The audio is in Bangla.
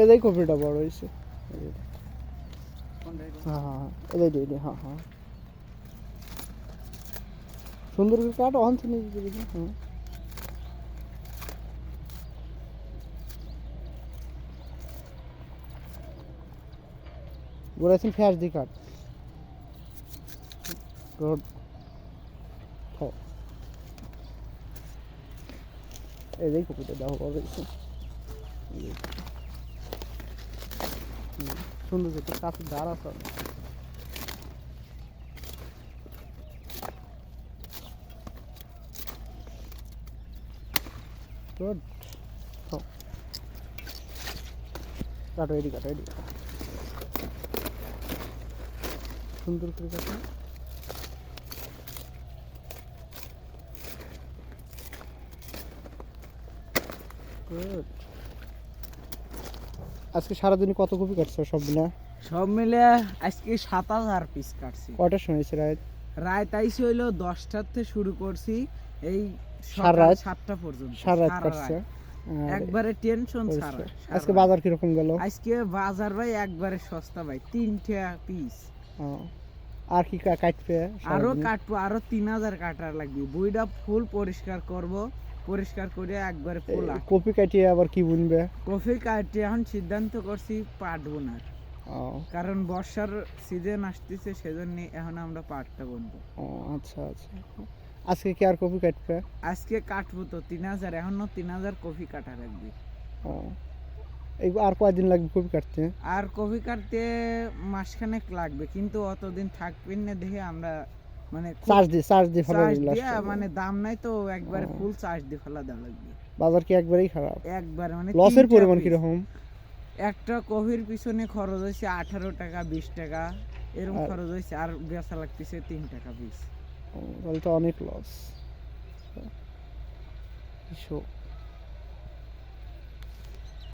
এটাই কপিটা বড় হয়েছে। হ্যাঁ হ্যাঁ এটাই হ্যাঁ হ্যাঁ সুন্দর করে কাটো অন্ত নিয়ে দিবি। হ্যাঁ গোড়াছেন ফ্যাস দি কাট রোড এটাই কপিটা দেওয়া বড় হয়েছে। সুন্দর করে কাছে দাঁড় আছে। গুড কাটো এডি কাটো এডি সুন্দর করে কাটো। গুড আজকে সারাদিনে কত কপি কাটছো সব মিলে? সব মিলে আজকে 7000 পিস কাটছি। কয়টার সময় হয়েছে রাত? রাত আইসি হইলো 10টার থেকে শুরু করছি এই সারা সকাল রাত? 7টা পর্যন্ত। সারা রাত সারা কাটছে। রাত। একবারে টেনশন ছাড়া। আজকে বাজার কিরকম গেল? আজকে বাজার ভাই একবারে সস্তা ভাই, 3 টাকা পিস। আর কি কাটবে? আরো কাটবো, আরো 3000 কাটার লাগবে। বইটা ফুল পরিষ্কার করব, পরিষ্কার করে একবারে ফুল কপি কাটিয়ে আবার কি বুনবে? কফি কাটিয়ে এখন সিদ্ধান্ত করছি পাটবো না, কারণ বর্ষার সিজন আসতেছে, সেজন্য এখন আমরা পাটটা বুনবো। আচ্ছা আচ্ছা আজকে কি আর কপি কাটবে? আজকে কাটবো তো 3000, এখনো 3000 কফি কাটা লাগবে। আর কয়দিন লাগবে কপি কাটতে? আর কফি কাটতে মাসখানেক লাগবে, কিন্তু অতদিন থাকবেন না দেখে আমরা মানে চার্জ দিয়ে ফেলা মানে দাম নাই তো একবারে ফুল চার্জ দিয়ে ফেলা দেওয়া লাগবে। বাজার কি একবারেই খারাপ? একবারে মানে লসের পরিমাণ কি রকম? একটা কফির পিছনে খরচ হয়েছে 18 টাকা 20 টাকা এরকম খরচ হয়েছে, আর বেচা লাগতেছে 3 টাকা পিস। তাহলে তো অনেক লস।